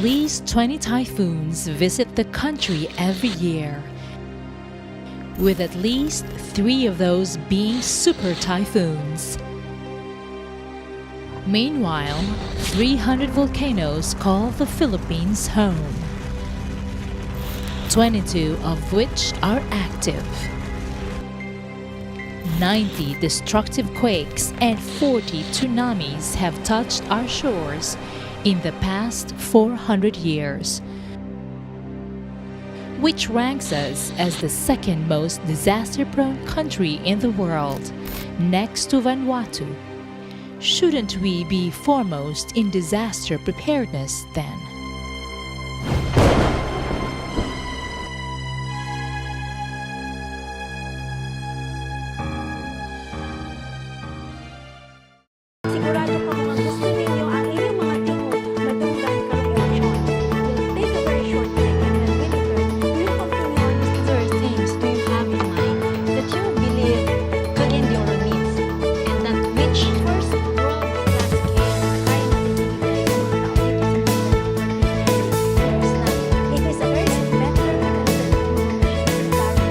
least 20 typhoons visit the country every year, with at least 3 of those being super typhoons. Meanwhile, 300 volcanoes call the Philippines home, 22 of which are active. 90 destructive quakes and 40 tsunamis have touched our shores in the past 400 years, which ranks us as the second most disaster-prone country in the world, next to Vanuatu. Shouldn't we be foremost in disaster preparedness then? Sigurado po mga gusto ninyo ang inyong mga timog na dugan kalooban. Will take a very short break and then when it returns, we'll continue on with other things to have in mind that you believe to end your needs and that which first world class care kaya natin ibigay sa mga tao dito sa mundo. It is a very better and whatever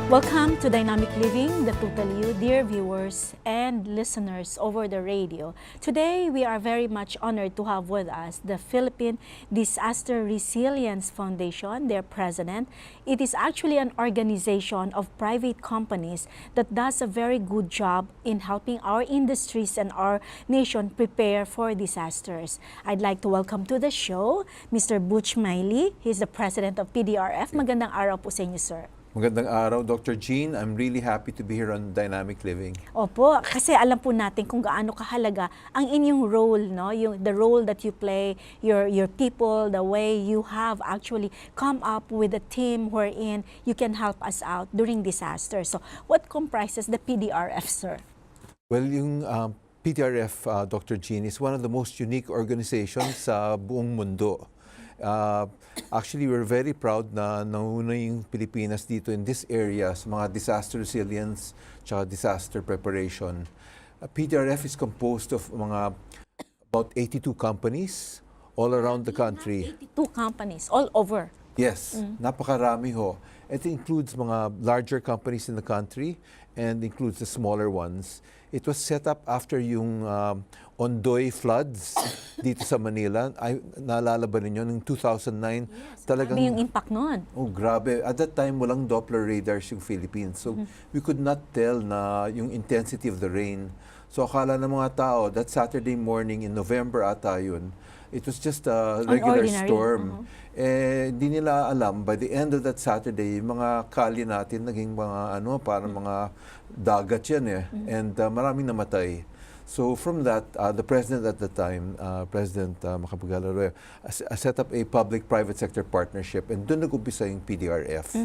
Welcome to Dynamic Living, the Total You, dear viewers and listeners over the radio. Today, we are very much honored to have with us the Philippine Disaster Resilience Foundation, their president. It is actually an organization of private companies that does a very good job in helping our industries and our nation prepare for disasters. I'd like to welcome to the show Mr. Butch Miley. He's the president of PDRF. Magandang araw po sa inyo, sir. Magandang araw, Dr. Jean. I'm really happy to be here on Dynamic Living. Opo, kasi alam po natin kung gaano kahalaga ang inyong role, no? The role that you play, your people, the way you have actually come up with a team wherein you can help us out during disaster. So, what comprises the PDRF, sir? Well, yung PDRF, Dr. Jean, is one of the most unique organizations sa buong mundo. Actually, we're very proud na nauna yung Pilipinas dito in this area sa mga disaster resilience tsaka disaster preparation. PDRF is composed of about 82 companies all around the country. 82 companies all over. Yes, napakarami ho. It includes mga larger companies in the country and includes the smaller ones. It was set up after yung Ondoy floods dito sa Manila. Naalala ba ninyo, noong 2009? Yes, talagang, grabe yung impact noon. Oh, grabe. At that time, walang Doppler radars yung Philippines. So, we could not tell na yung intensity of the rain. So, akala ng mga tao, that Saturday morning in November ata yun, it was just a regular storm. Eh, hindi nila alam, by the end of that Saturday, yung mga kalye natin naging mga parang mga dagat yan eh. And maraming namatay. So from that, the president at the time, President Macapagal-Arroyo, set up a public-private sector partnership, and doon nag-umpisa yung PDRF.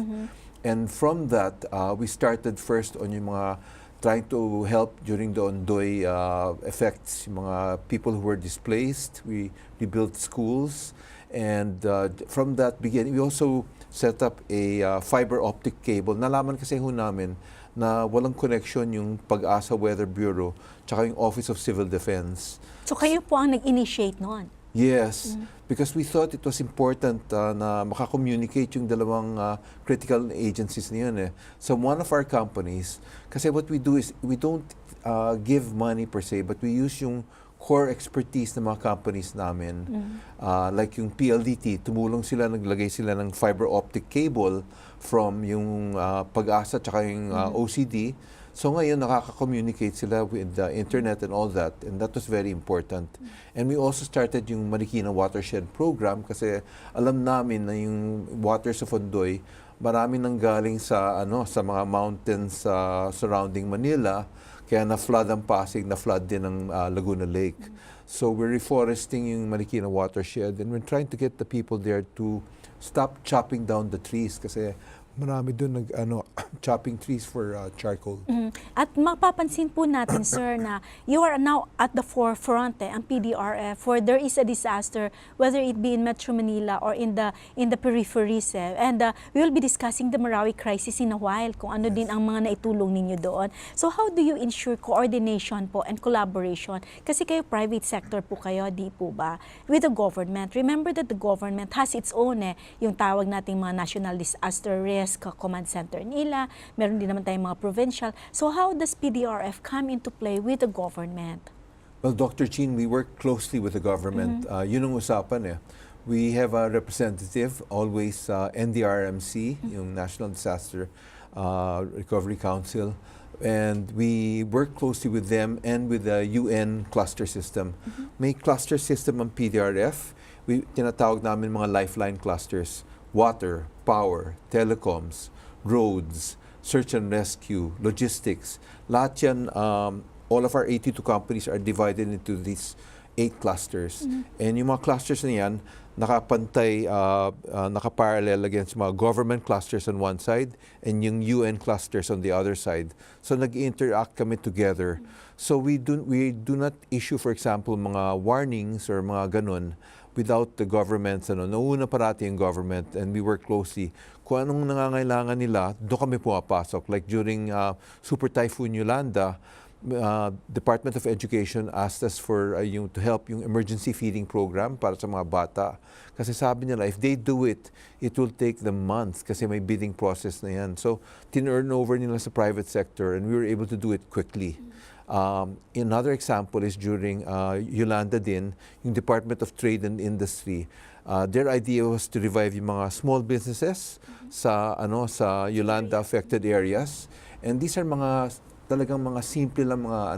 And from that, we started first on yung mga trying to help during the Ondoy effects, yung mga people who were displaced. We rebuilt schools, and from that beginning, we also set up a fiber optic cable. Nalaman kasi ho namin na walang connection yung Pag-asa Weather Bureau tsaka yung Office of Civil Defense. So kayo po ang nag-initiate noon? Yes, because we thought it was important na makakommunicate yung dalawang critical agencies na yun eh. So one of our companies, kasi what we do is we don't give money per se, but we use yung core expertise ng mga companies namin. Like yung PLDT, tumulong sila, naglagay sila ng fiber optic cable from yung Pag-asa tsaka yung OCD. So ngayon, nakaka-communicate sila with the internet and all that, and that was very important. And we also started yung Marikina Watershed Program kasi alam namin na yung waters of Ondoy, marami nang galing sa mga mountains surrounding Manila, kaya na-flood ang Pasig, na-flood din ang Laguna Lake. So we're reforesting yung Marikina Watershed, and we're trying to get the people there to stop chopping down the trees kasi Marami doon chopping trees for charcoal. At mapapansin po natin, sir, na you are now at the forefront, ang PDRF, for there is a disaster, whether it be in Metro Manila or in the peripheries. And we will be discussing the Marawi crisis in a while, kung ano din ang mga naitulong ninyo doon. So how do you ensure coordination po and collaboration? Kasi kayo private sector po kayo, di po ba? With the government. Remember that the government has its own, yung tawag nating mga national disaster risk command center nila, meron din naman tayong mga provincial. So how does PDRF come into play with the government? Well, Dr. Chin, we work closely with the government. Yun ang usapan We have a representative, always NDRMC, yung National Disaster Recovery Council, and we work closely with them and with the UN cluster system. May cluster system ang PDRF. Tinatawag namin mga lifeline clusters. Water, power, telecoms, roads, search and rescue, logistics. Lahat yan, all of our 82 companies are divided into these 8 clusters. And yung mga clusters na yan, nakapantay, nakaparallel against mga government clusters on one side and yung UN clusters on the other side. So nag-interact kami together. So we do not issue, for example, mga warnings or mga ganun without the government. Nauna parati yung government and we work closely. Kung anong nangangailangan nila, doon kami pumapasok. Like during Super Typhoon Yolanda, Department of Education asked us for to help yung emergency feeding program para sa mga bata. Kasi sabi nila, if they do it, it will take them months kasi may bidding process na yan. So, tin-earn over nila sa private sector and we were able to do it quickly. Another example is during Yolanda din, yung Department of Trade and Industry. Their idea was to revive yung mga small businesses sa Yolanda affected areas. And these are talagang mga simple lang mga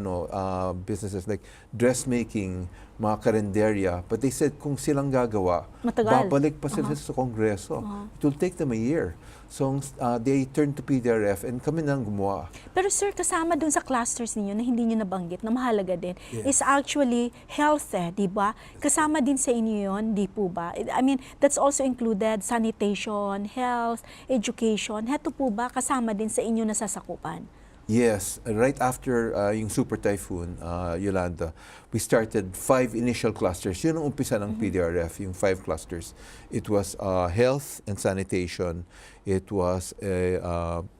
businesses like dressmaking, mga karinderya. But they said kung silang gagawa, babalik pa sila sa Kongreso. It will take them a year. So they turned to PDRF and kami nang gumawa. Pero sir, kasama dun sa clusters ninyo na hindi nyo nabanggit, na mahalaga din, is actually health, di ba? Kasama din sa inyo yun, di po ba? I mean, that's also included sanitation, health, education. Heto po ba kasama din sa inyo nasasakupan? Yes, right after yung Super Typhoon, Yolanda, we started 5 initial clusters. Yun ang umpisa ng PDRF, yung 5 clusters. It was health and sanitation, it was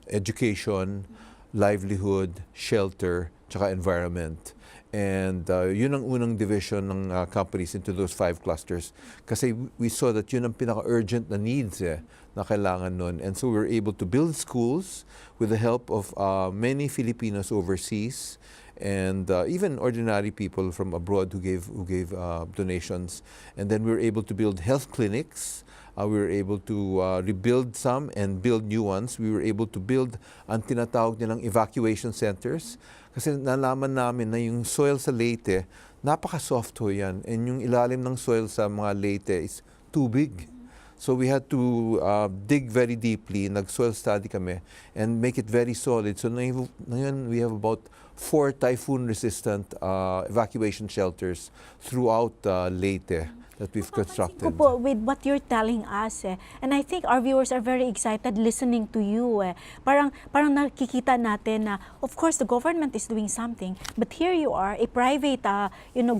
education, livelihood, shelter, tsaka environment. And yun ang unang division ng companies into those 5 clusters. Kasi we saw that yun ang pinaka-urgent na needs na kailangan nun. And so we were able to build schools with the help of many Filipinos overseas and even ordinary people from abroad who gave donations. And then we were able to build health clinics. We were able to rebuild some and build new ones. We were able to build ang tinatawag nilang evacuation centers. Kasi nalaman namin na yung soil sa Leyte, napaka-soft ho yan. And yung ilalim ng soil sa mga Leyte is too big. So we had to dig very deeply, nag-soil study kami, and make it very solid. So ngayon we have about 4 typhoon-resistant evacuation shelters throughout Leyte that we've constructed. Ko po with what you're telling us, and I think our viewers are very excited listening to you. Parang nakikita natin na, of course, the government is doing something, but here you are, a private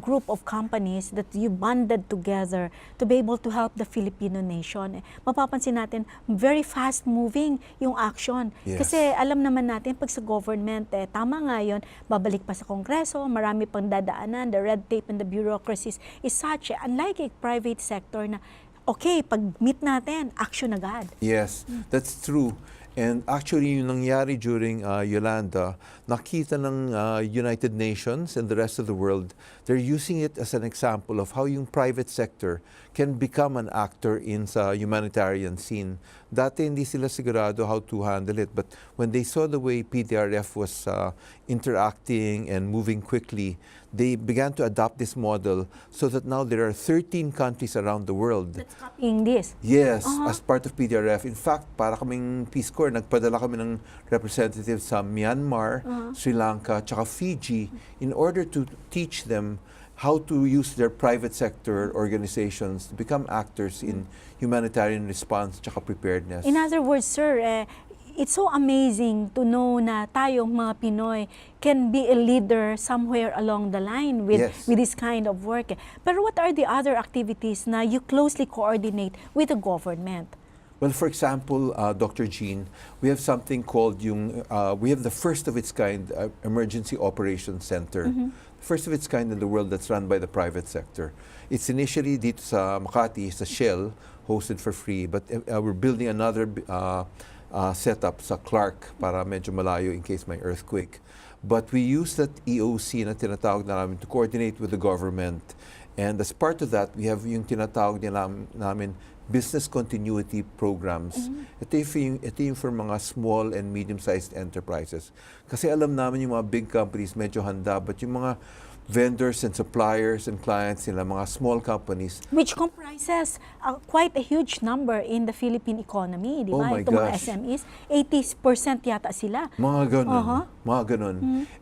group of companies that you bonded together to be able to help the Filipino nation. Mapapansin natin, very fast-moving yung action. Yes. Kasi alam naman natin, pag sa government, tama nga yun, babalik pa sa Kongreso, marami pang dadaanan, the red tape and the bureaucracies is such, unlike a private sector na, okay, pag meet natin, action agad. Yes, that's true. And actually, yung nangyari during Yolanda, nakita ng United Nations and the rest of the world, they're using it as an example of how yung private sector can become an actor in sa humanitarian scene. Dati hindi sila sigurado how to handle it, but when they saw the way PDRF was interacting and moving quickly, they began to adopt this model so that now there are 13 countries around the world. That's copying this? Yes, as part of PDRF. In fact, para kaming Peace Corps, nagpadala kami ng representatives sa Myanmar, Sri Lanka, tsaka Fiji in order to teach them how to use their private sector organizations to become actors in humanitarian response tsaka preparedness. In other words, sir, it's so amazing to know na tayong mga Pinoy can be a leader somewhere along the line with this kind of work. Pero what are the other activities na you closely coordinate with the government? Well, for example, Dr. Jean, we have something called we have the first of its kind Emergency Operations Center. First of its kind in the world that's run by the private sector. It's initially dito sa Makati, sa Shell, hosted for free, but we're building another setup sa Clark para medyo malayo in case may earthquake. But we use that EOC na tinatawag namin to coordinate with the government. And as part of that, we have yung tinatawag namin business continuity programs. Ito yung for mga small and medium-sized enterprises. Kasi alam namin yung mga big companies medyo handa, but yung mga vendors and suppliers and clients nila, mga small companies. Which comprises quite a huge number in the Philippine economy, di ba? Oh my Itong mga gosh. SMEs, 80% yata sila. Mga ganun. Mga ganun.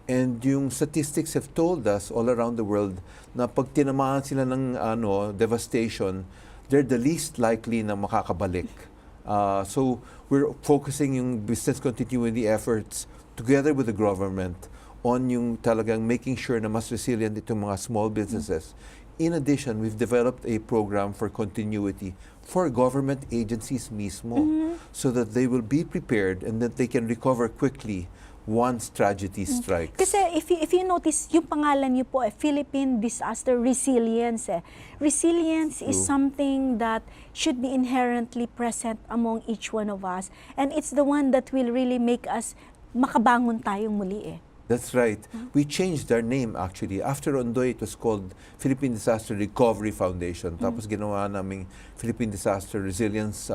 And yung statistics have told us all around the world na pag tinamaan sila ng devastation, they're the least likely na makakabalik. So we're focusing yung business continuity efforts together with the government on yung talagang making sure na mas resilient itong mga small businesses. In addition, we've developed a program for continuity for government agencies mismo so that they will be prepared and that they can recover quickly once tragedy strikes. Kasi if you notice, yung pangalan niyo po, Philippine Disaster Resilience. Resilience is something that should be inherently present among each one of us. And it's the one that will really make us makabangon tayong muli. That's right. We changed our name actually. After Ondoy, it was called Philippine Disaster Recovery Foundation. Tapos ginawa naming Philippine Disaster Resilience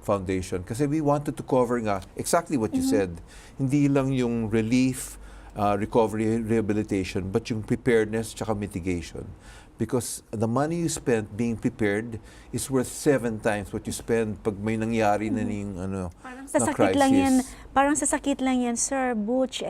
Foundation. Kasi we wanted to cover nga exactly what you said. Hindi lang yung relief, recovery, rehabilitation, but yung preparedness tsaka mitigation. Because the money you spent being prepared is worth 7 times what you spend pag may nangyari na yung Parang sa sakit lang yan, Sir Butch.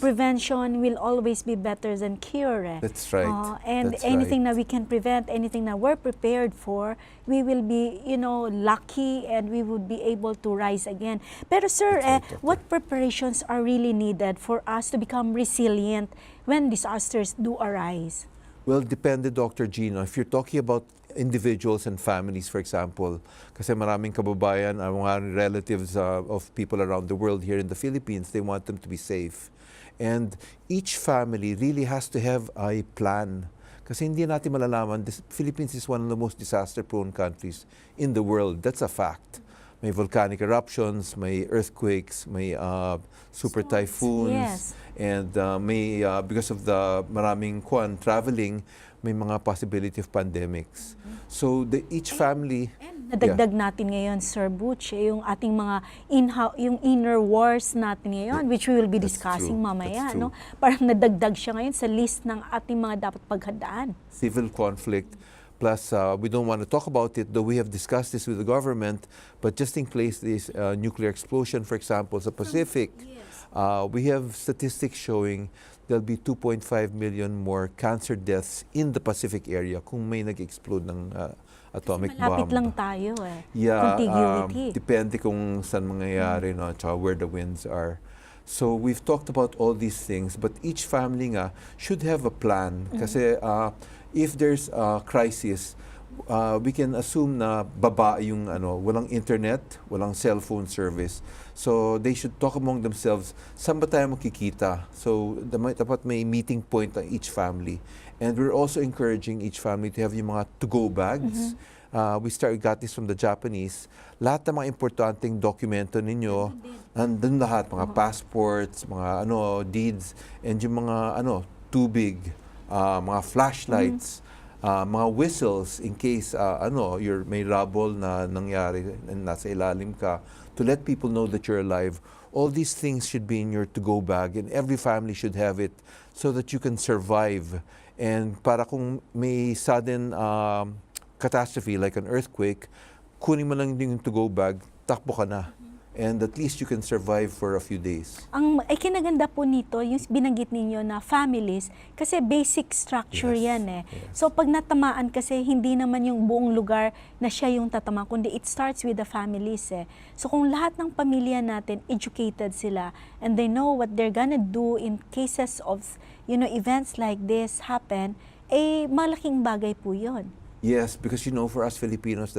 Prevention will always be better than cure. That's right. And That's anything right. that we can prevent, anything that we're prepared for, we will be, lucky and we would be able to rise again. Pero sir, Right, what preparations are really needed for us to become resilient when disasters do arise? Well, depende, Dr. Gino. If you're talking about individuals and families, for example, kasi maraming kababayan, mga relatives of people around the world here in the Philippines, they want them to be safe. And each family really has to have a plan. Kasi hindi natin malalaman, the Philippines is one of the most disaster-prone countries in the world. That's a fact. May volcanic eruptions, may earthquakes, may super typhoons, and may because of the maraming traveling, may mga possibility of pandemics. So each family. Nadagdag natin ngayon, Sir Butch, yung ating mga yung inner wars natin ngayon, which we will be discussing mamaya. No? Parang nadagdag siya ngayon sa list ng ating mga dapat paghandaan. Civil conflict. Plus, we don't want to talk about it, though we have discussed this with the government, but just in case this nuclear explosion, for example, sa Pacific, we have statistics showing there'll be 2.5 million more cancer deaths in the Pacific area kung may nag-explode ng atomic bomb. Malapit lang tayo contiguity. Depende kung saan mangyayari, tsaka where the winds are. So we've talked about all these things, but each family nga should have a plan. Kasi if there's a crisis, we can assume na baba yung walang internet, walang cellphone service. So they should talk among themselves, saan ba tayo makikita? So dapat may meeting point ang each family. And we're also encouraging each family to have yung mga to-go bags. We got this from the Japanese. Lahat ng mga importanteng dokumento ninyo, nandun lahat, mga passports, mga deeds, and yung mga tubig, mga flashlights, mga whistles in case may rubble na nangyari and nasa ilalim ka, to let people know that you're alive. All these things should be in your to-go bag, and every family should have it so that you can survive. And para kung may sudden catastrophe like an earthquake, kunin mo lang yung to-go bag, takbo ka na. and at least you can survive for a few days. Ang kinaganda po nito, yung binanggit ninyo na families, kasi basic structure Yes, yan eh. yes. So pag natamaan kasi, hindi naman yung buong lugar na siya yung tatama, kundi it starts with the families eh. So kung lahat ng pamilya natin, educated sila, and they know what they're gonna do in cases of, events like this happen, malaking bagay po yun. Yes, because for us Filipinos,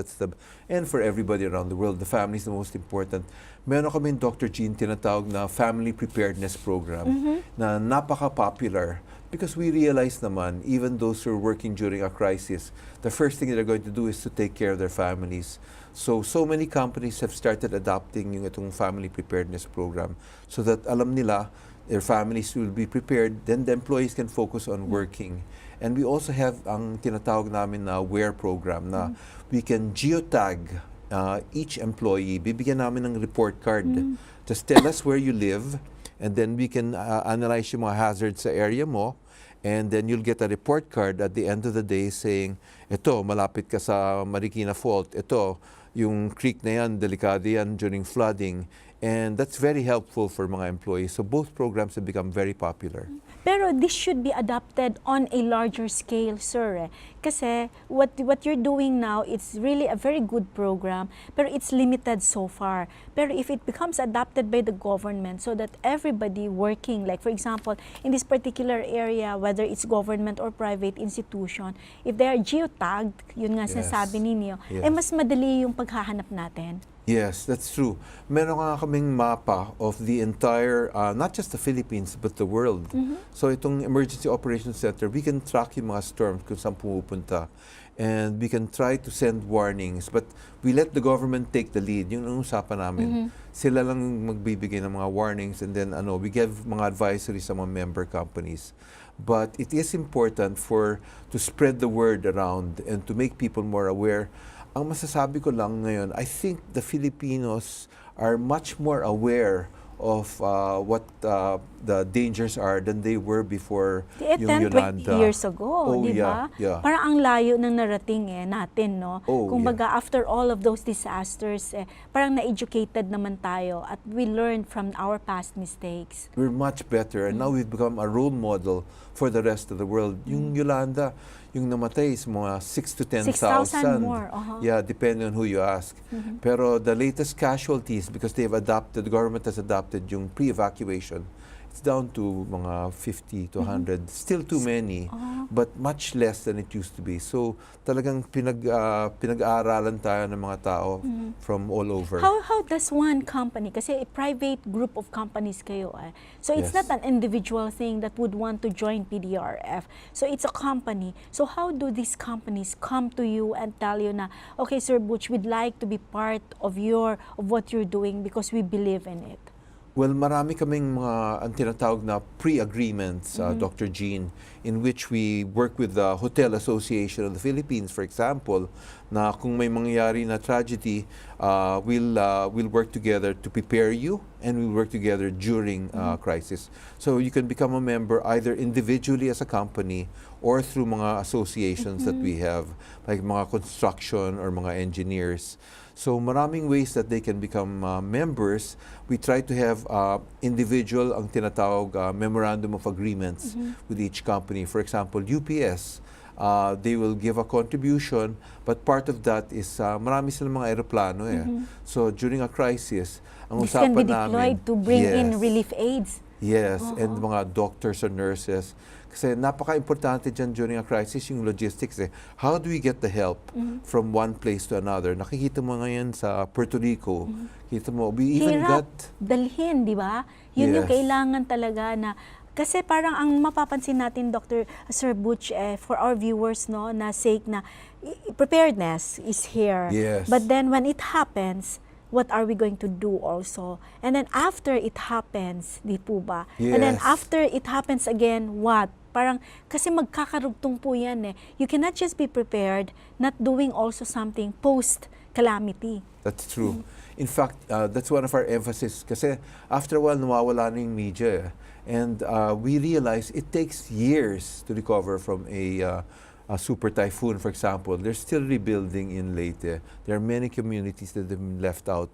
and for everybody around the world, the family is the most important. Meron kami Dr. Jean tinatawag na Family Preparedness Program na napaka-popular because we realize naman, even those who are working during a crisis, the first thing they're going to do is to take care of their families. So many companies have started adopting itong Family Preparedness Program so that alam nila, their families will be prepared, then the employees can focus on working. And we also have ang tinatawag namin na WARE program na we can geotag each employee. Bibigyan namin ng report card. Just tell us where you live, and then we can analyze yung mga hazards sa area mo, and then you'll get a report card at the end of the day saying, ito, malapit ka sa Marikina Fault. Ito, yung creek na yan, delikado yan during flooding. And that's very helpful for mga employees. So both programs have become very popular. Pero this should be adopted on a larger scale, sir. Kasi what you're doing now, it's really a very good program, pero it's limited so far. Pero if it becomes adopted by the government so that everybody working, like for example, in this particular area, whether it's government or private institution, if they are geotagged, yun nga sinasabi ninyo, mas madali yung paghahanap natin. Yes, that's true. Meron nga kaming mapa of the entire, not just the Philippines, but the world. So itong Emergency Operations Center, we can track yung mga storms kung saan pumupunta. And we can try to send warnings. But we let the government take the lead. Yung usapan namin. Sila lang magbibigay ng mga warnings, and then we give mga advisories sa mga member companies. But it is important to spread the word around and to make people more aware. Ang masasabi ko lang ngayon, I think the Filipinos are much more aware of what the dangers are than they were before yung 10, 20 Yolanda. years ago, di ba? Yeah. Parang ang layo ng narating natin, no? Kumbaga, yeah. after all of those disasters, parang na-educated naman tayo at we learned from our past mistakes. We're much better, and now we've become a role model for the rest of the world. Yung Yolanda, yung namatay is mga 6,000 to 10,000. 6,000 more. Yeah, depending on who you ask. Pero the latest casualties, because the government has adopted yung pre-evacuation, it's down to mga 50 to 100. Still too many, but much less than it used to be. So talagang pinag-aaralan tayo ng mga tao from all over. How does one company, kasi a private group of companies kayo, so it's not an individual thing that would want to join PDRF. So it's a company. So how do these companies come to you and tell you na, okay, Sir Butch, we'd like to be part of what you're doing because we believe in it? Well, marami kaming mga ang tinatawag na pre-agreements, Dr. Jean, in which we work with the Hotel Association of the Philippines, for example, na kung may mangyayari na tragedy, we'll work together to prepare you, and we'll work together during crisis. So you can become a member either individually as a company or through mga associations that we have, like mga construction or mga engineers. So maraming ways that they can become members. We try to have individual ang tinatawag memorandum of agreements with each company. For example, UPS, they will give a contribution, but part of that is marami silang mga aeroplano So during a crisis, ang This can usapan be namin, deployed to bring in relief aids. Yes, and mga doctors and nurses. Kasi napaka-importante dyan during a crisis yung logistics. How do we get the help from one place to another? Nakikita mo ngayon sa Puerto Rico. Kita mo, we even Hirap got... dalhin, di ba? Yun yung Yes. kailangan talaga na, kasi parang ang mapapansin natin, Sir Butch, for our viewers, no, na sake na preparedness is here. Yes. But then when it happens, what are we going to do also? And then after it happens, di po ba? And then Yes. after it happens again, what? Parang, kasi magkakarugtong po yan You cannot just be prepared, not doing also something post-calamity. That's true. In fact, that's one of our emphasis. Kasi after a while, nawawala na yung media. And we realize it takes years to recover from a super typhoon, for example, they're still rebuilding in Leyte. There are many communities that have been left out.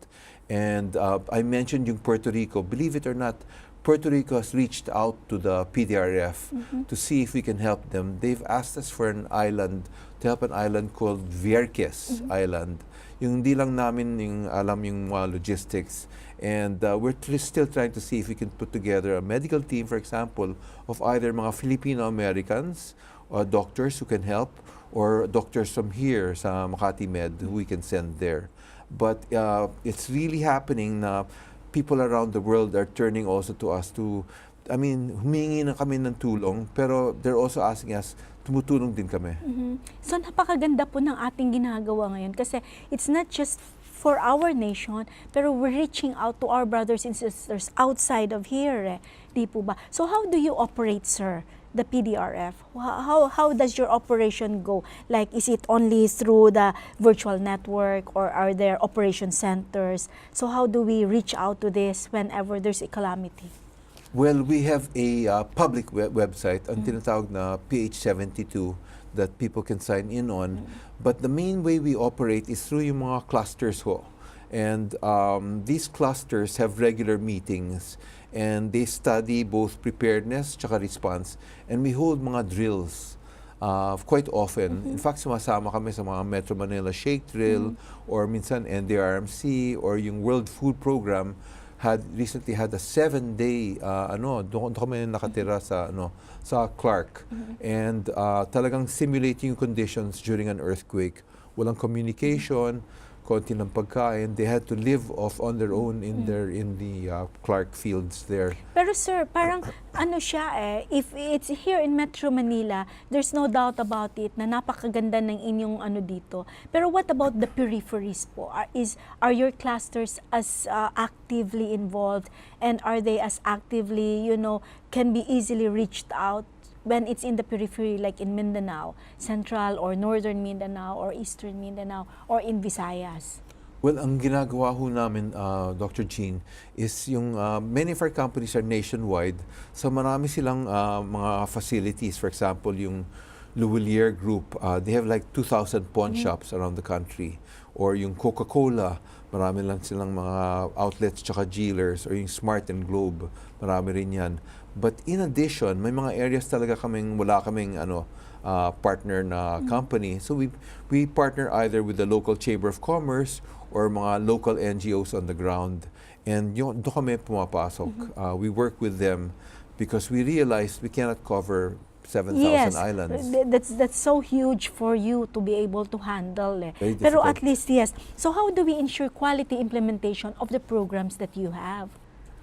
And I mentioned yung Puerto Rico. Believe it or not, Puerto Rico has reached out to the PDRF to see if we can help them. They've asked us for an island, to help an island called Vierques Island. Yung di lang namin yung alam yung mga logistics. And we're still trying to see if we can put together a medical team, for example, of either mga Filipino-Americans or doctors who can help, or doctors from here sa Makati Med who we can send there. But it's really happening na people around the world are turning also to us to, I mean, humingi na kami ng tulong, pero they're also asking us, tumutulong din kami. So napakaganda po ng ating ginagawa ngayon kasi it's not just for our nation, pero we're reaching out to our brothers and sisters outside of here. Di po ba? So how do you operate, sir, the PDRF? How does your operation go? Like, is it only through the virtual network or are there operation centers? So how do we reach out to this whenever there's a calamity? Well, we have a public website, ang tinatawag na PH72, that people can sign in on. But the main way we operate is through yung mga clusters ho. And these clusters have regular meetings and they study both preparedness tsaka response. And we hold mga drills quite often. In fact, sumasama kami sa mga Metro Manila Shake Drill or minsan NDRMC or yung World Food Program recently had a 7-day doon kami nakatira sa Clark, and talagang simulating yung conditions during an earthquake. Walang communication, konti ng pagkain. They had to live off on their own in the Clark fields there. Pero sir, parang ano siya if it's here in Metro Manila, there's no doubt about it na napakaganda ng inyong ano dito. Pero what about the peripheries po? Are your clusters as actively involved, and are they as actively, can be easily reached out when it's in the periphery, like in Mindanao, Central or Northern Mindanao or Eastern Mindanao or in Visayas? Well, ang ginagawa ho namin, Dr. Jean, is yung many of our companies are nationwide. So marami silang mga facilities. For example, yung Louvillier Group, they have like 2,000 pawn shops around the country. Or yung Coca-Cola, marami lang silang mga outlets tsaka dealers. Or yung Smart and Globe, marami rin yan. But in addition, may mga areas talaga wala kaming partner na company. So we partner either with the local Chamber of Commerce or mga local NGOs on the ground. And doon kami pumapasok. We work with them because we realize we cannot cover 7,000 islands. That's so huge for you to be able to handle. Very Pero difficult. at least, yes. So how do we ensure quality implementation of the programs that you have?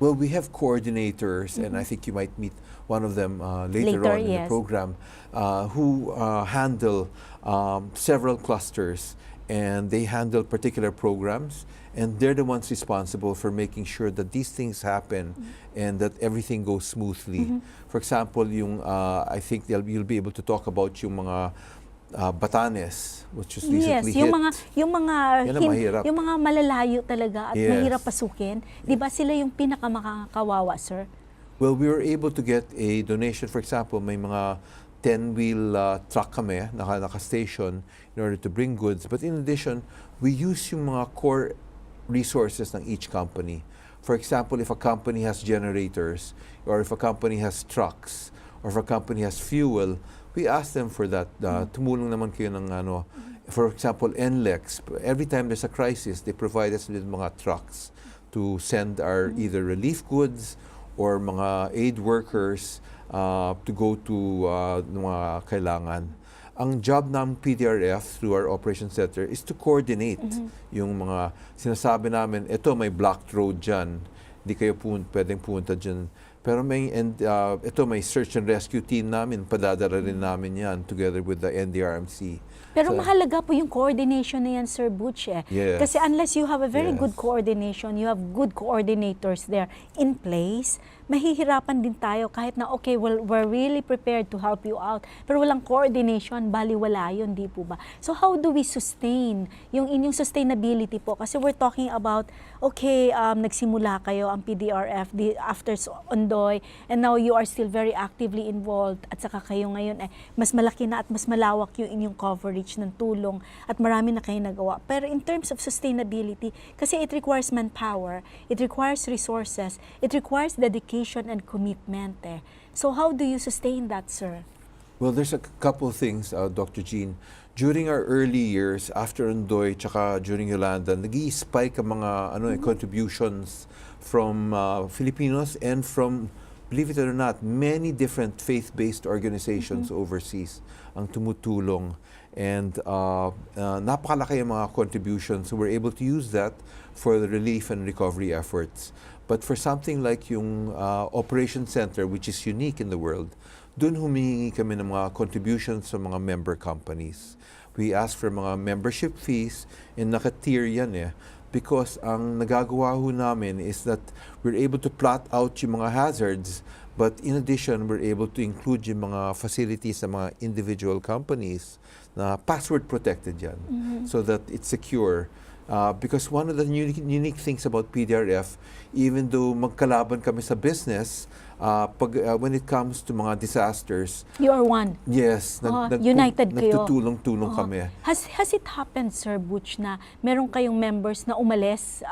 Well, we have coordinators, and I think you might meet one of them later on in the program, who handle several clusters, and they handle particular programs, and they're the ones responsible for making sure that these things happen and that everything goes smoothly. For example, I think you'll be able to talk about yung mga Batanes, which was recently hit. Yung mga malalayo talaga at mahirap pasukin, 'di ba sila yung pinakamakakawawa, sir? Well, we were able to get a donation. For example, may mga 10-wheel truck kami naka-station in order to bring goods. But in addition, we use yung mga core resources ng each company. For example, if a company has generators, or if a company has trucks, or if a company has fuel, we ask them for that. Tumulong naman kayo ng for example, NLEX. Every time there's a crisis, they provide us with mga trucks to send our either relief goods or mga aid workers to go to mga kailangan. Ang job ng PDRF through our Operations Center is to coordinate yung mga sinasabi namin, ito may blocked road dyan, hindi kayo pwedeng punta dyan. Pero ito may search and rescue team namin, padadala rin namin yan together with the NDRMC. Pero mahalaga po yung coordination na yan, Sir Butch. Yes. Kasi unless you have a very good coordination, you have good coordinators there in place, mahihirapan din tayo kahit na okay, well, we're really prepared to help you out. Pero walang coordination, baliwala yun, di po ba? So how do we sustain yung inyong sustainability po? Kasi we're talking about, okay, nagsimula kayo ang PDRF after Ondoy, and now you are still very actively involved, at saka kayo ngayon mas malaki na at mas malawak yung inyong coverage ng tulong at marami na kayo nagawa. Pero in terms of sustainability, kasi it requires manpower, it requires resources, it requires dedication and commitment. So how do you sustain that, sir? Well, there's a couple things, Dr. Jean. During our early years, after Ondoy, tsaka during Yolanda, nag-i-spike ang mga contributions from Filipinos and from, believe it or not, many different faith-based organizations overseas ang tumutulong. And napakalaki ang mga contributions. So we're able to use that for the relief and recovery efforts. But for something like yung Operation Center, which is unique in the world, dun humingi kami ng mga contributions sa mga member companies. We ask for mga membership fees, and naka-tier yan because ang nagagawa ho namin is that we're able to plot out yung mga hazards, but in addition, we're able to include yung mga facilities sa mga individual companies na password protected yan, so that it's secure. Because one of the unique things about PDRF, even though magkalaban kami sa business, when it comes to mga disasters, you are one. Yes, united kayo. Nagtutulong-tulong kami. Has it happened, Sir Butch, na meron kayong members na umalis?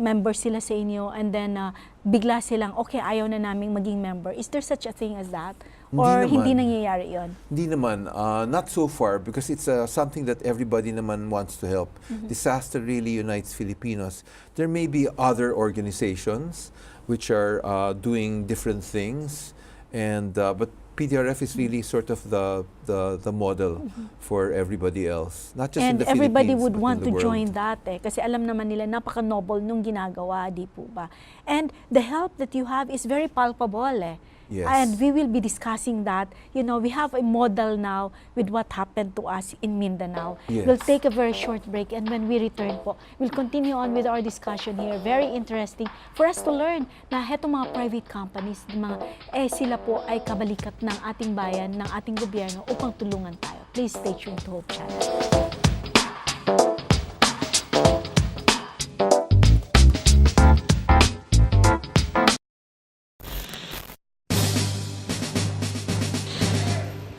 Members sila sa inyo, and then bigla silang, okay, ayaw na naming maging member. Is there such a thing as that? Or hindi nangyayari yon? Hindi naman. Not so far, because it's something that everybody naman wants to help. Disaster really unites Filipinos. There may be other organizations which are doing different things, and but PDRF is really sort of the model for everybody else, not just in the Philippines, everybody would but want in the to world. join that kasi alam naman nila napaka-noble nung ginagawa, di po ba? And the help that you have is very palpable. Yes. And we will be discussing that. You know, we have a model now with what happened to us in Mindanao. Yes. We'll take a very short break, and when we return po, we'll continue on with our discussion here. Very interesting for us to learn na hetong mga private companies, sila po ay kabalikat ng ating bayan, ng ating gobyerno upang tulungan tayo. Please stay tuned to Hope Channel.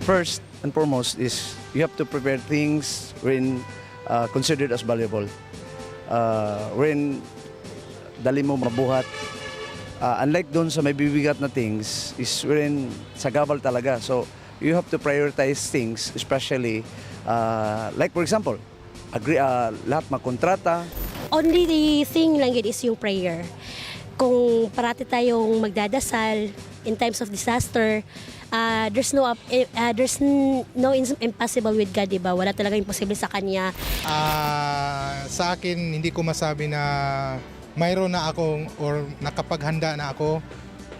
First and foremost is you have to prepare things when considered as valuable. When dali mo mabuhat. Unlike doon sa may bibigat na things is when sa gabal talaga. So you have to prioritize things, especially like for example, lahat makontrata. Only the thing lang yun is yung prayer. Kung parati tayong magdadasal in times of disaster, there's no impossible with God, diba? Wala talaga imposible sa Kanya. Sa akin, hindi ko masabi na mayroon na akong or nakapaghanda na ako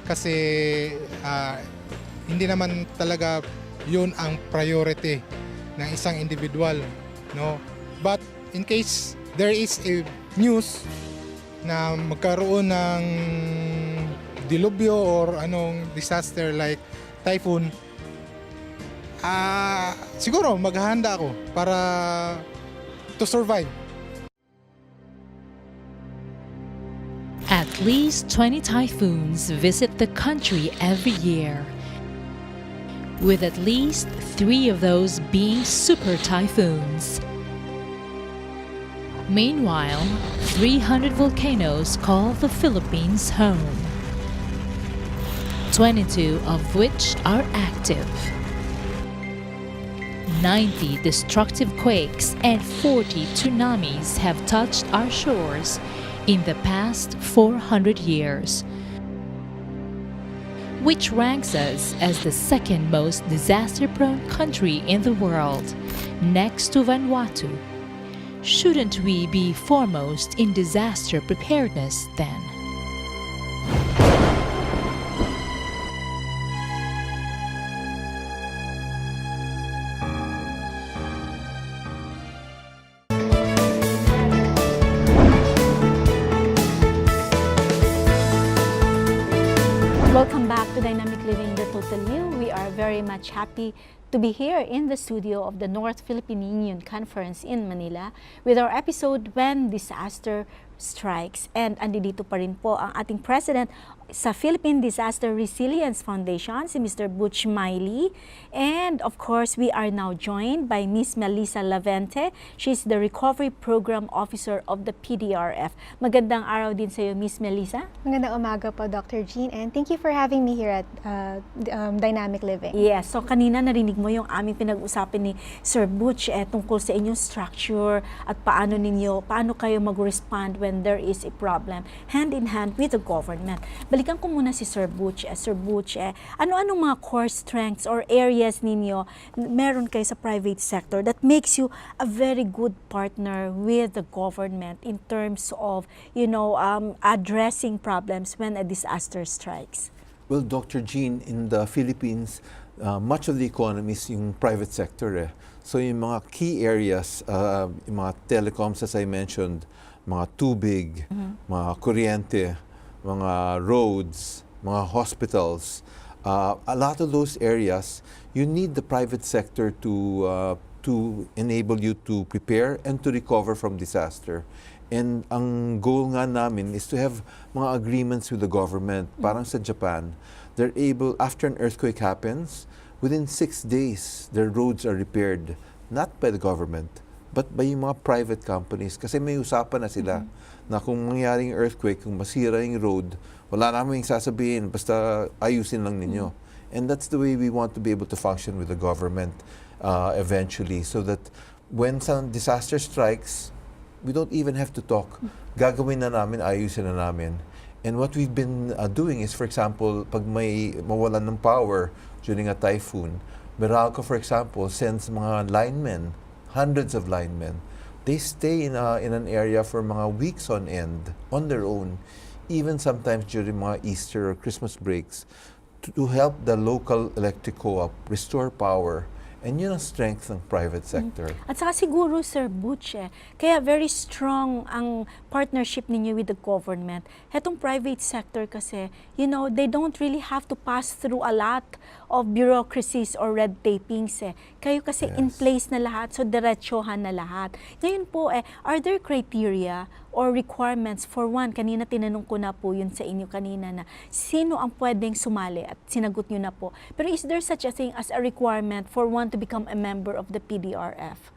kasi hindi naman talaga yun ang priority ng isang individual, no? But in case there is a news na magkaroon ng dilubyo or anong disaster like typhoon, siguro maghahanda ako para to survive. At least 20 typhoons visit the country every year, with at least 3 of those being super typhoons. Meanwhile, 300 volcanoes call the Philippines home, 22 of which are active. 90 destructive quakes and 40 tsunamis have touched our shores in the past 400 years, which ranks us as the second most disaster-prone country in the world, next to Vanuatu. Shouldn't we be foremost in disaster preparedness then? very much happy to be here in the studio of the North Philippine Union Conference in Manila with our episode When Disaster Strikes. And andito pa rin po ang ating President sa Philippine Disaster Resilience Foundation, si Mr. Butch Miley. And of course, we are now joined by Miss Melissa Lavente. She's the Recovery Program Officer of the PDRF. Magandang araw din sa iyo, Miss Melissa. Magandang umaga po, Dr. Jean, and thank you for having me here at Dynamic Living. Yes, so kanina narinig mo yung aming pinag-usapan ni Sir Butch tungkol sa inyong structure at paano kayo mag-respond when there is a problem, hand in hand with the government. Balikan ko muna si Sir Butch. Sir Butch, ano-anong mga core strengths or areas ninyo meron kayo sa private sector that makes you a very good partner with the government in terms of, addressing problems when a disaster strikes? Well, Dr. Jean, in the Philippines, much of the economy is yung private sector. So yung mga key areas, yung mga telecoms, as I mentioned, mga tubig, mga kuryente, mga roads, mga hospitals, a lot of those areas, you need the private sector to enable you to prepare and to recover from disaster. And ang goal nga namin is to have mga agreements with the government. Parang sa Japan, they're able, after an earthquake happens, within 6 days, their roads are repaired. Not by the government, but by yung mga private companies. Kasi may usapan na sila na kung mangyaring earthquake, kung masira yung road, wala namin sasabihin, basta ayusin lang ninyo. And that's the way we want to be able to function with the government eventually, so that when some disaster strikes, we don't even have to talk. Gagawin na namin, ayusin na namin. And what we've been doing is, for example, pag may mawalan ng power during a typhoon, Meralco, for example, sends mga linemen, hundreds of linemen. They stay in an area for mga weeks on end, on their own, even sometimes during mga Easter or Christmas breaks, to help the local electric co-op restore power. And yun ang strength ng private sector. At saka siguro, Sir Butch, kaya very strong ang partnership ninyo with the government. Hetong private sector kasi, they don't really have to pass through a lot of bureaucracies or red tapings. Kayo kasi in place na lahat, so diretsohan na lahat. Ngayon po, are there criteria or requirements for one? Kanina tinanong ko na po yun sa inyo kanina na sino ang pwedeng sumali at sinagot nyo na po. Pero is there such a thing as a requirement for one to become a member of the PDRF?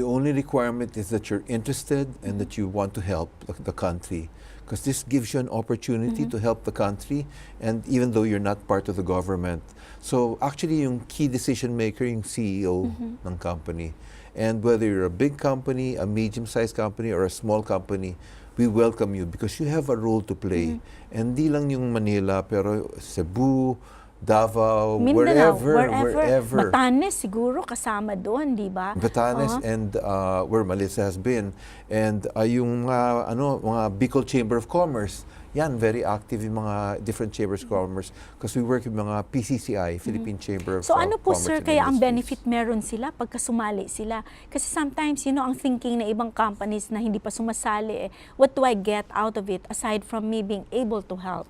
The only requirement is that you're interested and that you want to help the country. Because this gives you an opportunity to help the country, and even though you're not part of the government. So actually, yung key decision maker, yung CEO ng company. And whether you're a big company, a medium-sized company, or a small company, we welcome you because you have a role to play. And di lang yung Manila, pero Cebu, Davao, Mindanao, wherever. Batanes siguro kasama doon, di ba? Batanes and where Melissa has been. And yung mga Bicol Chamber of Commerce, yan, very active yung mga different chambers of commerce because we work with mga PCCI, Philippine Chamber of So ano po, Commerce sir, and kaya ang Industries. benefit meron sila pagka sumali sila? Kasi sometimes, ang thinking na ibang companies na hindi pa sumasali, what do I get out of it aside from me being able to help?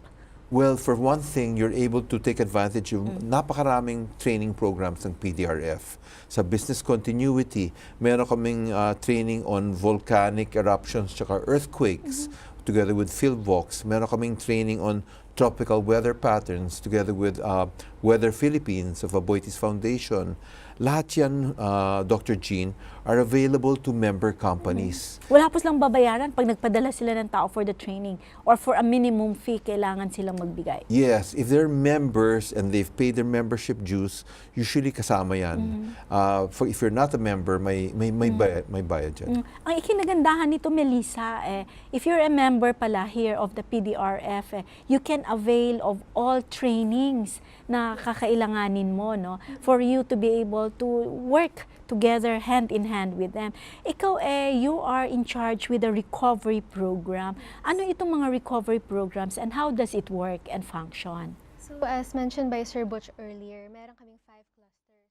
Well, for one thing, you're able to take advantage of napakaraming training programs ng PDRF. Sa business continuity, meron kaming training on volcanic eruptions tsaka earthquakes together with fieldwalks. Meron kaming training on tropical weather patterns together with Weather Philippines of Aboitiz Foundation. Lahat yan, Dr. Jean, are available to member companies. Wala po silang babayaran pag nagpadala sila ng tao for the training or for a minimum fee kailangan silang magbigay? Yes, if they're members and they've paid their membership dues, usually kasama yan. If you're not a member, may bayad dyan. Ang ikinagandahan nito, Melissa, if you're a member pala here of the PDRF, you can avail of all trainings na kakailanganin mo, no, for you to be able to work together hand in hand with them. Ikaw, you are in charge with the recovery program. Ano itong mga recovery programs and how does it work and function? So as mentioned by Sir Butch earlier, meron kaming 5 clusters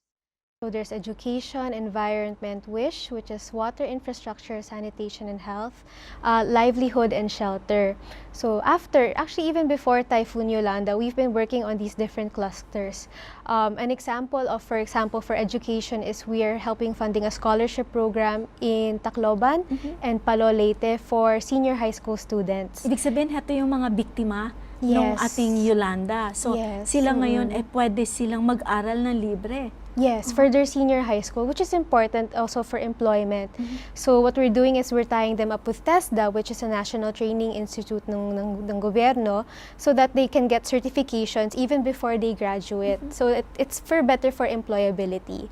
So there's education, environment, WISH, which is water infrastructure, sanitation and health, livelihood and shelter. So actually even before Typhoon Yolanda, we've been working on these different clusters. An example of, for example, for education is we are helping funding a scholarship program in Tacloban and Palo Leyte for senior high school students. Ibig sabihin, ito yung mga biktima ng Yes. ating Yolanda. So, Yes. sila ngayon, pwede silang mag-aral ng libre. Yes, for their senior high school, which is important also for employment. So what we're doing is we're tying them up with TESDA, which is a national training institute ng gobyerno, so that they can get certifications even before they graduate. So it's better for employability.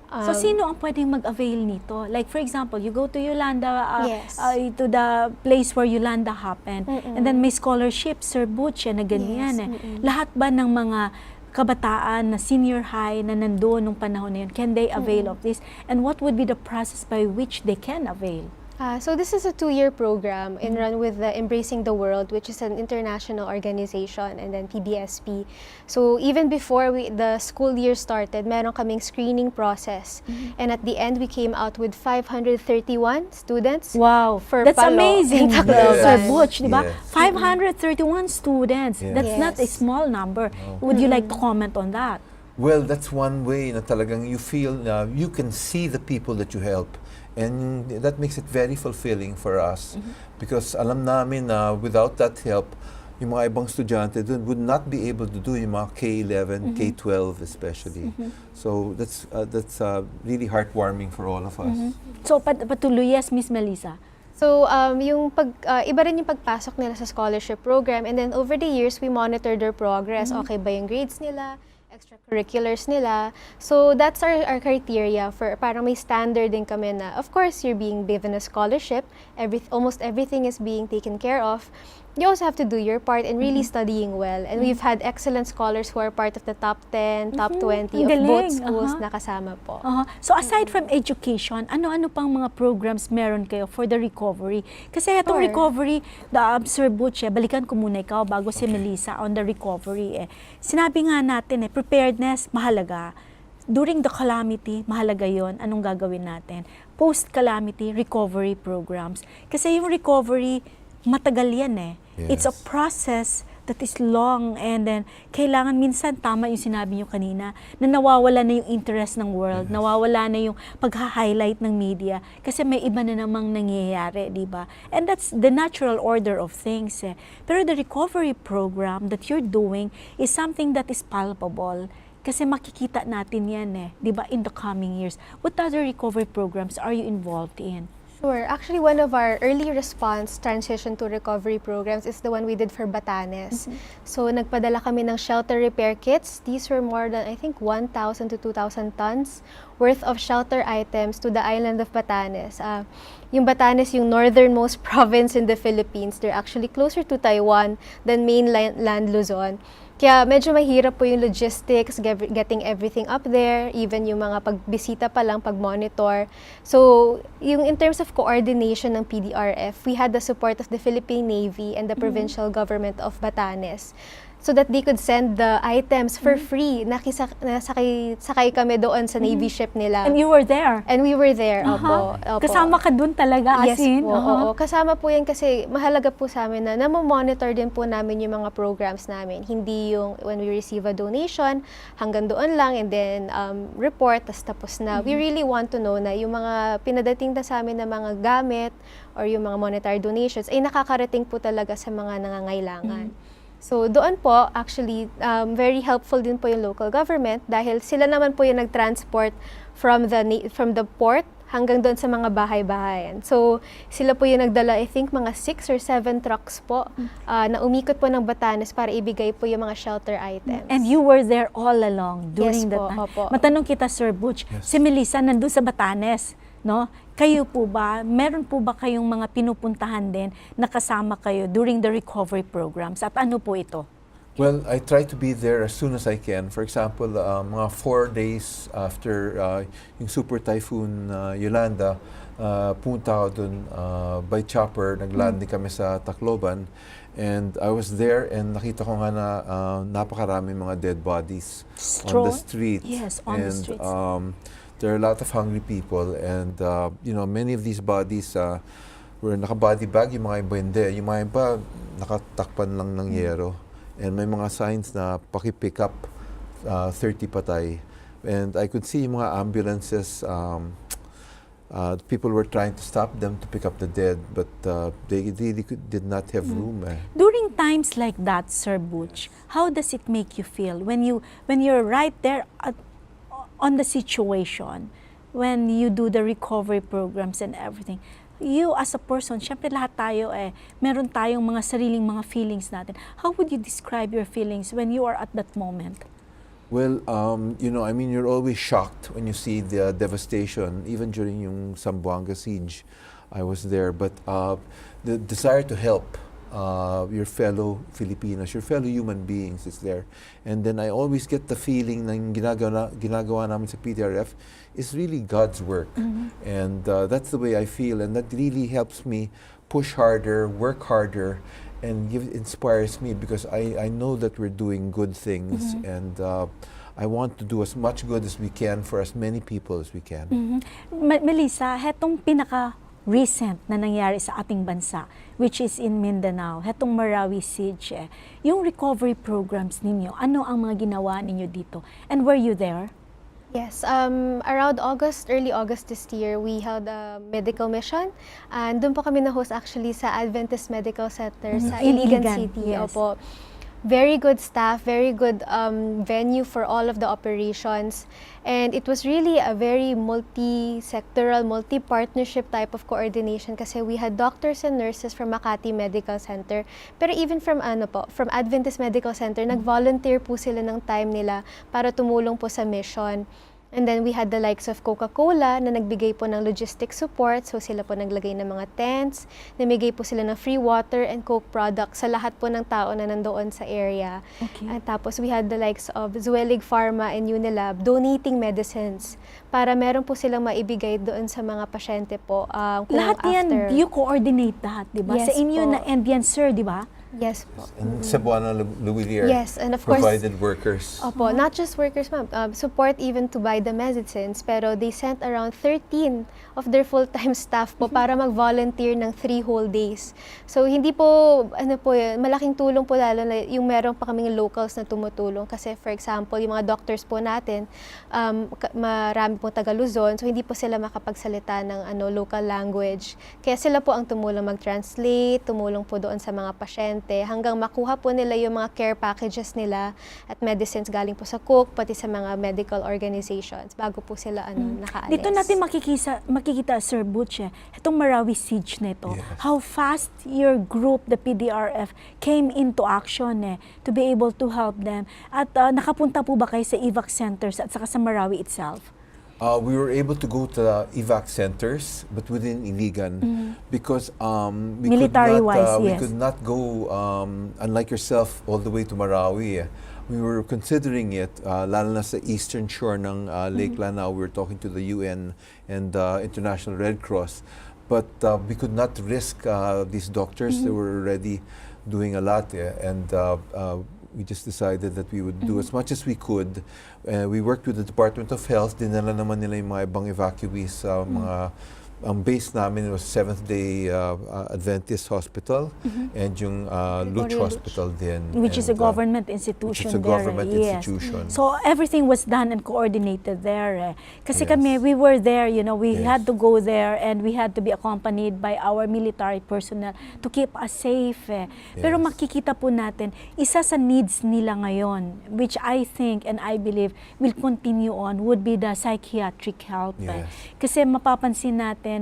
So, sino ang pwedeng mag-avail nito? Like, for example, you go to Yolanda, Yes. To the place where Yolanda happened, and then may scholarship, Sir Butch, na ganyan. Yes, Lahat ba ng mga kabataan na senior high na nandoon nung panahon na yun, can they avail of this? And what would be the process by which they can avail? So this is a 2-year program and run with the Embracing the World, which is an international organization, and then PBSP. So even before the school year started, meron kaming screening process. And at the end, we came out with 531 students. Wow, For that's Palo amazing, in Tacloban. Sir Butch, di ba? Yes. 531 students. Yes. That's not a Yes. small number. Would you like to comment on that? Well, that's one way na talagang you feel you can see the people that you help. And that makes it very fulfilling for us. Because alam namin na without that help, yung mga ibang estudyante dun would not be able to do yung mga K11, K12 especially. So that's really heartwarming for all of us. So, patuloy, yes, Miss Melissa. So, iba rin yung pagpasok nila sa scholarship program, and then over the years, we monitor their progress. Okay ba yung grades nila, extracurriculars nila. So, that's our criteria for, parang may standard din kami na, of course, you're being given a scholarship, almost everything is being taken care of. You also have to do your part in really studying well. And we've had excellent scholars who are part of the top 10, top 20 of Ang both galing. schools na kasama po. So aside from education, ano-ano pang mga programs meron kayo for the recovery? Kasi itong Sure. recovery, Sir Butch, balikan ko muna ikaw bago si Melissa on the recovery. Sinabi nga natin, preparedness, mahalaga. During the calamity, mahalaga yon. Anong gagawin natin? Post-calamity, recovery programs. Kasi yung recovery, matagal yan It's a Yes. process that is long, and then kailangan minsan, tama yung sinabi nyo kanina, na nawawala na yung interest ng world, nawawala na yung pag-highlight ng media kasi may iba na namang nangyayari, di ba? And that's the natural order of things. Pero the recovery program that you're doing is something that is palpable. Kasi makikita natin yan di ba, in the coming years. What other recovery programs are you involved in? Sure. Actually, one of our early response transition to recovery programs is the one we did for Batanes. So, nagpadala kami ng shelter repair kits. These were more than, I think, 1,000 to 2,000 tons worth of shelter items to the island of Batanes. Yung Batanes, yung northernmost province in the Philippines. They're actually closer to Taiwan than mainland Luzon. Kaya medyo mahirap po yung logistics, getting everything up there, even yung mga pagbisita pa lang, pag-monitor. So, yung in terms of coordination ng PDRF, we had the support of the Philippine Navy and the provincial government of Batanes, so that they could send the items for free. Sakay kami doon sa Navy ship nila. And you were there? And we were there, opo. Kasama ka dun talaga, Yes as in? po, oo. Kasama po yan kasi mahalaga po sa amin na namomonitor din po namin yung mga programs namin. Hindi yung when we receive a donation, hanggang doon lang and then report, tapos na. We really want to know na yung mga pinadating na sa amin na mga gamit or yung mga monetary donations ay nakakarating po talaga sa mga nangangailangan. So doon po, actually, very helpful din po yung local government dahil sila naman po yung nag-transport from the port hanggang doon sa mga bahay-bahayan. So sila po yung nagdala, I think, mga 6 or 7 trucks po na umikot po ng Batanes para ibigay po yung mga shelter items. And you were there all along during Yes that po, time. opo. Matanong kita, Sir Butch, si Melissa nandun sa Batanes, no? Kayo po ba, meron po ba kayong mga pinupuntahan din na kasama kayo during the recovery programs? At ano po ito? Well, I try to be there as soon as I can. For example, mga 4 days after yung Super Typhoon Yolanda, punta ako dun by chopper, naglanding kami sa Tacloban. And I was there and nakita ko nga na napakarami mga dead bodies on the street. Yes, on the streets. There are a lot of hungry people and you know, many of these bodies were naka-body bag, yung mga iba hindi. Yung mga iba nakatakpan lang ng yero. And may mga signs na paki-pick up 30 patay. And I could see yung mga ambulances, people were trying to stop them to pick up the dead, but they really did not have room. During times like that, Sir Butch, how does it make you feel when you're right there on the situation, when you do the recovery programs and everything? You as a person, syempre lahat tayo meron tayong mga sariling mga feelings natin. How would you describe your feelings when you are at that moment? Well, you know, I mean, you're always shocked when you see the devastation. Even during yung Zamboanga siege, I was there. But the desire to help your fellow Filipinos, your fellow human beings is there. And then I always get the feeling na yung ginagawa namin sa PDRF is really God's work. And that's the way I feel. And that really helps me push harder, work harder, and inspires me because I know that we're doing good things and I want to do as much good as we can for as many people as we can. Melissa, hetong pinaka-recent na nangyari sa ating bansa, which is in Mindanao, hetong Marawi siege, yung recovery programs ninyo, ano ang mga ginawa ninyo dito? And were you there? Yes, around early August this year, we held a medical mission. And doon po kami na-host actually sa Adventist Medical Center sa Iligan City. Yes. Opo. Very good staff, very good venue for all of the operations. And it was really a very multi-sectoral, multi-partnership type of coordination kasi we had doctors and nurses from Makati Medical Center. Pero even from from Adventist Medical Center, nag-volunteer po sila ng time nila para tumulong po sa mission. And then we had the likes of Coca-Cola na nagbigay po ng logistic support. So sila po naglagay ng mga tents, namigay po sila ng free water and Coke products sa lahat po ng tao na nandoon sa area. Okay. At tapos we had the likes of Zuelig Pharma and Unilab donating medicines para meron po silang maibigay doon sa mga pasyente po. Lahat yan, you coordinate lahat, di ba? Yes sa inyo po. na end yan, sir, di ba? Yes po. And Cebuana Luwilier Yes, and of course, provided workers. Opo, not just workers, ma'am. Support even to buy the medicines. Pero they sent around 13 of their full-time staff po para mag-volunteer ng 3 whole days. So, hindi po, malaking tulong po lalo na yung meron pa kaming locals na tumutulong. Kasi, for example, yung mga doctors po natin, marami po taga Luzon. So, hindi po sila makapagsalita ng local language. Kaya sila po ang tumulong mag-translate, tumulong po doon sa mga pasyente hanggang makuha po nila yung mga care packages nila at medicines galing po sa Cook, pati sa mga medical organizations bago po sila nakaalis. Dito natin makikita, Sir Butch, itong Marawi siege na ito, Yes. how fast your group, the PDRF, came into action to be able to help them. At nakapunta po ba kayo sa evac centers at saka sa Marawi itself? We were able to go to the evac centers, but within Iligan, because we Military-wise, could not go, unlike yourself, all the way to Marawi. We were considering it, lalo na sa eastern shore ng Lake Lanao. We were talking to the UN and International Red Cross, but we could not risk these doctors. They were already doing a lot, and we just decided that we would do as much as we could. We worked with the Department of Health. Dinala naman nila yung mga ibang evacuees sa mga ang base namin was Seventh-day Adventist Hospital and yung Luch Hospital din. Which is a government institution. Which is a government institution. So everything was done and coordinated there. Kasi Yes. kami, we were there, we Yes. had to go there and we had to be accompanied by our military personnel to keep us safe. Pero Yes. makikita po natin, isa sa needs nila ngayon, which I think and I believe will continue on, would be the psychiatric help. Yes. Kasi mapapansin natin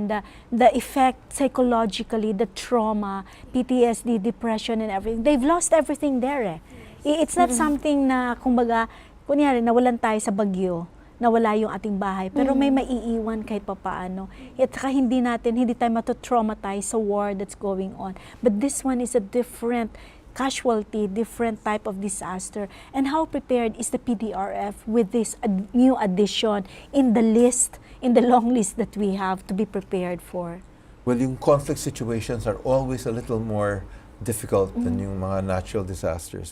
the effect psychologically, the trauma, PTSD, depression and everything. They've lost everything there. It's not something na, kumbaga, kunyari, nawalan tayo sa bagyo, nawala yung ating bahay, pero may maiiwan kahit papaano. At saka hindi tayo matutraumatize sa war that's going on. But this one is a different casualty, different type of disaster, and how prepared is the PDRF with this new addition in the list, in the long list that we have to be prepared for? Well, yung conflict situations are always a little more difficult than yung mga natural disasters.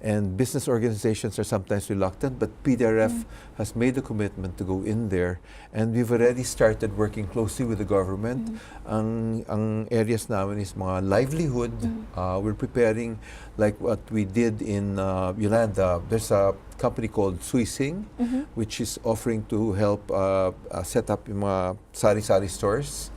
And business organizations are sometimes reluctant, but PDRF has made a commitment to go in there, and we've already started working closely with the government. Ang areas namin is mga livelihood. We're preparing like what we did in Yolanda. There's a company called Suising, which is offering to help set up yung mga sari-sari stores.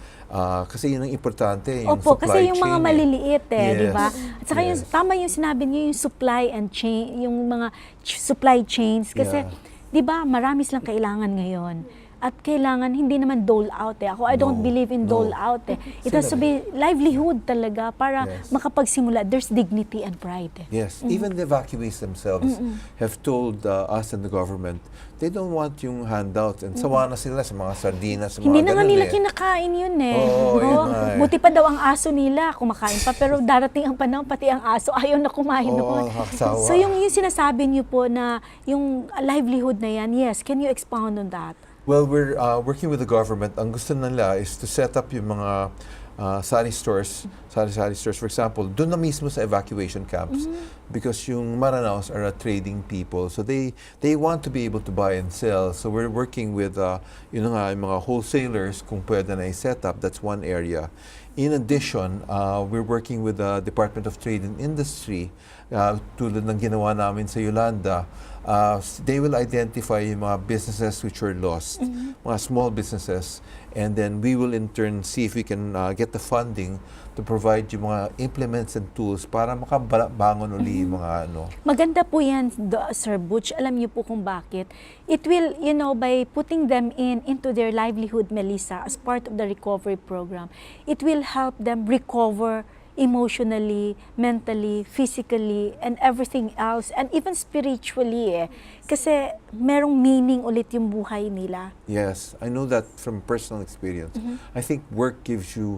Kasi yun ang importante, yung Opo, supply kasi yung mga chain, maliliit Yes. di ba? At saka yung, tama yung sinabi niyo, yung supply and chain, yung mga supply chains. Kasi, di ba, marami silang kailangan ngayon. At kailangan, hindi naman dole out Ako, I don't believe in dole out It has to be livelihood talaga para makapagsimula. There's dignity and pride. Yes, even the evacuees themselves have told us and the government, they don't want yung handouts, and sawa na sila sa mga sardinas, sa mga Hindi na nga ganun nila kinakain yun Oo, yun nga eh. Buti pa daw ang aso nila, kumakain pa. Pero darating ang panahon, pati ang aso ayaw na kumain noon. nakakasawa. So yung sinasabi niyo po na yung livelihood na yan, yes, can you expound on that? Well, we're working with the government. Ang gusto nila is to set up yung mga sari stores, sari-sari stores, for example, doon na mismo sa evacuation camps. Because yung Maranaos are a trading people. So they want to be able to buy and sell. So we're working with yung mga wholesalers kung pwede na i-set up. That's one area. In addition, we're working with the Department of Trade and Industry, tulad ng ginawa namin sa Yolanda. They will identify yung mga businesses which were lost, mga small businesses, and then we will in turn see if we can get the funding to provide yung mga implements and tools para makabangon uli yung mga ano. Maganda po yan, Sir Butch. Alam niyo po kung bakit. It will, by putting them into their livelihood, Melissa, as part of the recovery program, it will help them recover emotionally, mentally, physically, and everything else, and even spiritually Kasi merong meaning ulit yung buhay nila. Yes, I know that from personal experience. I think work gives you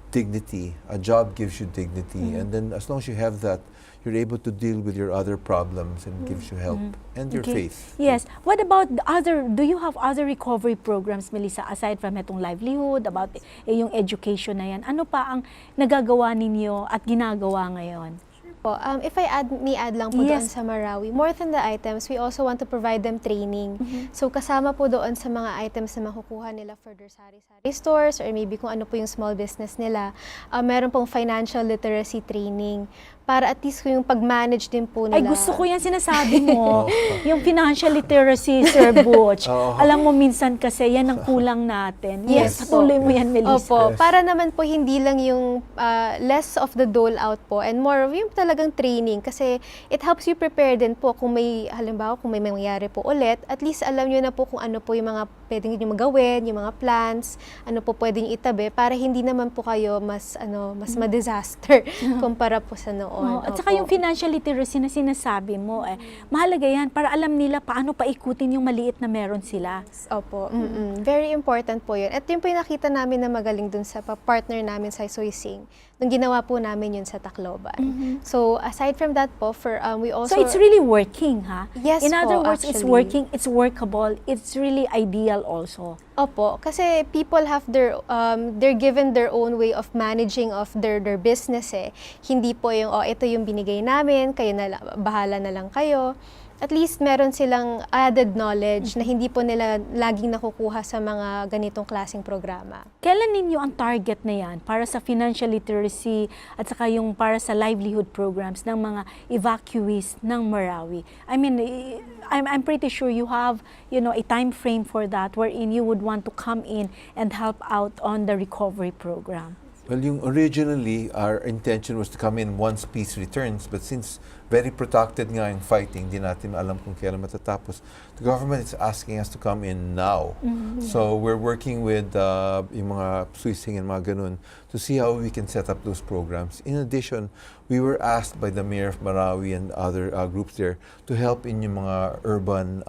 dignity, a job gives you dignity, and then as long as you have that, you're able to deal with your other problems and gives you help and your faith. Yes. What about do you have other recovery programs, Melissa, aside from itong livelihood, about yung education na yan? Ano pa ang nagagawa ninyo at ginagawa ngayon? Po, if I add lang po doon sa Marawi, more than the items, we also want to provide them training. So kasama po doon sa mga items na makukuha nila for their sari-sari stores or maybe kung ano po yung small business nila, meron pong financial literacy training para at least yung pag-manage din po nila. Ay, gusto ko yan sinasabi mo. Yung financial literacy, Sir Butch. Alam mo, minsan kasi yan ang kulang natin. Yes, patuloy mo yan, Melissa. Opo, para naman po hindi lang yung less of the dole out po and more of yung talagang training kasi it helps you prepare din po kung may, halimbawa, kung may mangyari po ulit, at least alam nyo na po kung ano po yung mga pwedeng nyo magawin, yung mga plans, ano po pwedeng itabi para hindi naman po kayo mas ma-disaster kumpara po sa noon. At saka yung financial literacy na sinasabi mo, mahalaga yan para alam nila paano paikutin yung maliit na meron sila. Opo. Very important po yun. At yun po yung nakita namin na magaling dun sa partner namin sa Suising. Nung ginawa po namin yun sa Tacloban. So, aside from that po, we also... So, it's really working, ha? Yes In other po, words, actually. it's working, it's workable, it's really ideal also. Opo, kasi people have they're given their own way of managing of their business Hindi po yung, ito yung binigay namin, kayo na, bahala na lang kayo. At least meron silang added knowledge na hindi po nila laging nakukuha sa mga ganitong klaseng programa. Kailan ninyo ang target na yan para sa financial literacy at saka yung para sa livelihood programs ng mga evacuees ng Marawi? I mean, I'm pretty sure you have, a time frame for that wherein you would want to come in and help out on the recovery program. Well, originally, our intention was to come in once peace returns, but since very protracted nga yung fighting, di natin alam kung kailan matatapos, the government is asking us to come in now. So we're working with yung mga Suising and mga ganun to see how we can set up those programs. In addition, we were asked by the Mayor of Marawi and other groups there to help in yung mga urban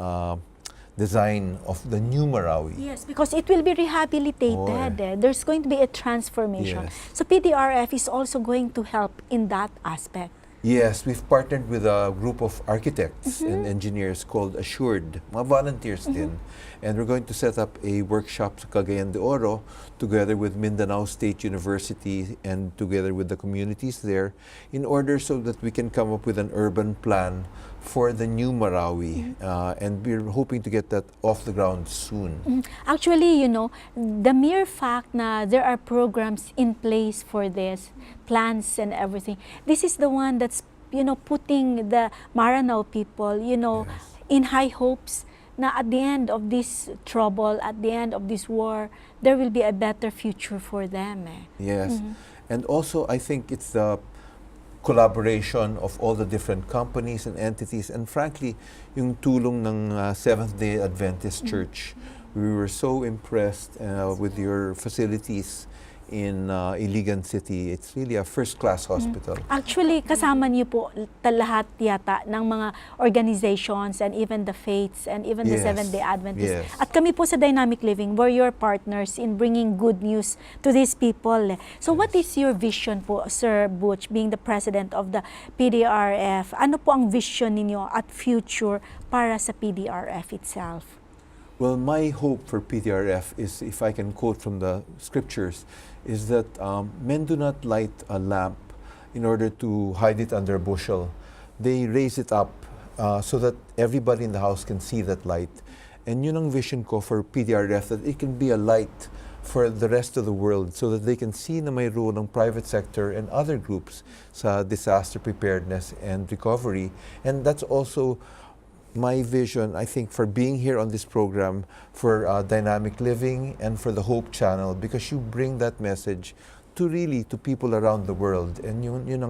design of the new Marawi. Yes, because it will be rehabilitated. There's going to be a transformation. Yes. So PDRF is also going to help in that aspect. Yes, we've partnered with a group of architects and engineers called Assured, mga volunteers din. And we're going to set up a workshop sa Cagayan de Oro together with Mindanao State University and together with the communities there in order so that we can come up with an urban plan for the new Marawi. And we're hoping to get that off the ground soon. Actually, you know, the mere fact na there are programs in place for this, plans and everything, this is the one that's, you know, putting the Maranao people, you know, in high hopes na at the end of this trouble, at the end of this war, there will be a better future for them. Yes. And also, I think it's the collaboration of all the different companies and entities, and frankly, yung tulong ng Seventh-day Adventist Church. We were so impressed with your facilities in Iligan City. It's really a first-class hospital. Actually, kasama niyo po lahat yata ng mga organizations and even the faiths and even the Seventh-day Adventists. At kami po sa Dynamic Living, we're your partners in bringing good news to these people. So what is your vision po, Sir Butch, being the president of the PDRF? Ano po ang vision ninyo at future para sa PDRF itself? Well, my hope for PDRF is, if I can quote from the scriptures, is that men do not light a lamp in order to hide it under a bushel. They raise it up so that everybody in the house can see that light. And yun ang vision ko for PDRF, that it can be a light for the rest of the world so that they can see na may role ng private sector and other groups sa disaster preparedness and recovery. And that's also my vision, I think, for being here on this program, for Dynamic Living and for the Hope Channel, because you bring that message to people around the world, and yun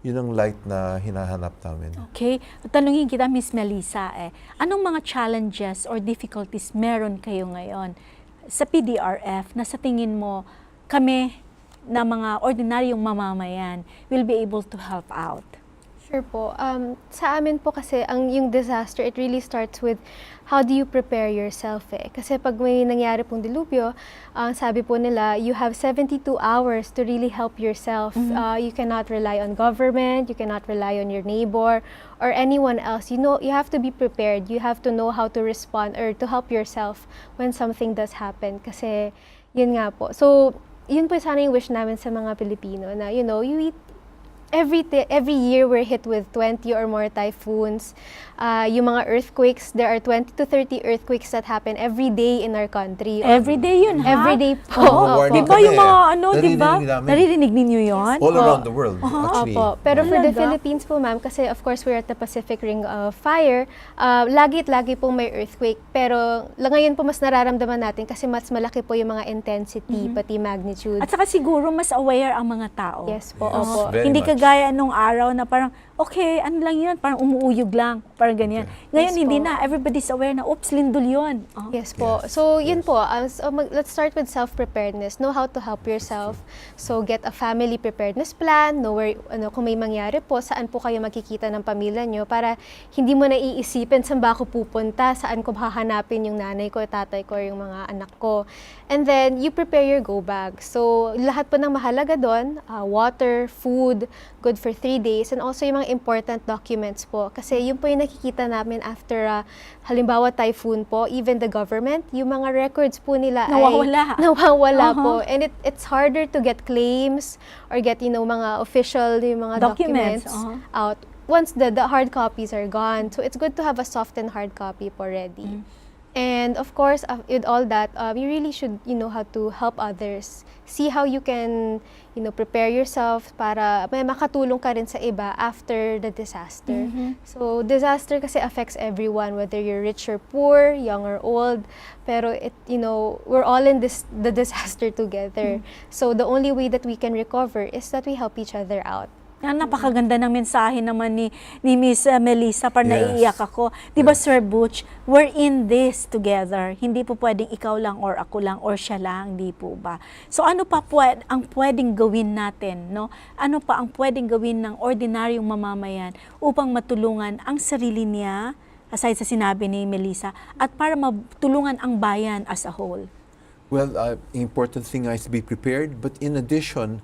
ang light na hinahanap namin. Okay, tanungin kita, Miss Melissa, anong mga challenges or difficulties meron kayo ngayon sa PDRF na sa tingin mo kami na mga ordinaryong mamamayan will be able to help out? Sure po. Sa amin po kasi, yung disaster, it really starts with how do you prepare yourself Kasi pag may nangyari pong dilubyo, sabi po nila, you have 72 hours to really help yourself. You cannot rely on government, you cannot rely on your neighbor or anyone else. You know, you have to be prepared. You have to know how to respond or to help yourself when something does happen. Kasi, yun nga po. So, yun po sana yung wish namin sa mga Pilipino na, you know, you eat every year we're hit with 20 or more typhoons. Yung mga earthquakes, there are 20 to 30 earthquakes that happen every day in our country. Every day yun, ha? Every day po. Warning Di ba kami yung mga ano, di ba? Naririnig namin. Naririnig ninyo yun? All around the world, actually. Opo. Pero for the Talaga? Philippines po, ma'am, kasi of course we're at the Pacific Ring of Fire, lagi pong may earthquake. Pero ngayon po mas nararamdaman natin kasi mas malaki po yung mga intensity, pati magnitude. At saka siguro mas aware ang mga tao. Yes po, Yes. opo. Very Hindi much. kagaya nung araw na parang, okay, ano lang yun, parang umuuyog lang, parang ganyan. Ngayon Yes hindi po. na, everybody's aware na, oops, lindol yun. Yes po. Yes. So, yun po. Let's start with self-preparedness. Know how to help yourself. So, get a family preparedness plan. Know where, kung may mangyari po, saan po kayo makikita ng pamilya nyo para hindi mo na iisipin saan ba ako pupunta, saan ko hahanapin yung nanay ko, tatay ko, yung mga anak ko. And then, you prepare your go bag. So, lahat po ng mahalaga doon, water, food, good for 3 days, and also yung mga important documents po. Kasi yun po yung nakikita namin after, halimbawa typhoon po, even the government, yung mga records po nila Nawawala. ay nawawala po. And it's harder to get claims or get, mga official, yung mga documents out once the hard copies are gone. So it's good to have a soft and hard copy po ready. And of course, with all that, you really should, how to help others. See how you can, prepare yourself para may makatulong ka rin sa iba after the disaster. So, disaster kasi affects everyone, whether you're rich or poor, young or old. Pero we're all in the disaster together. So, the only way that we can recover is that we help each other out. Napakaganda ng mensahe naman ni Miss Melissa, parang Yes. naiiyak ako. Di ba, Sir Butch, we're in this together. Hindi po pwedeng ikaw lang or ako lang or siya lang, di po ba? So ano pa ang pwedeng gawin natin, no? Ano pa ang pwedeng gawin ng ordinaryong mamamayan upang matulungan ang sarili niya, aside sa sinabi ni Melissa, at para matulungan ang bayan as a whole? Well, important thing is to be prepared. But in addition,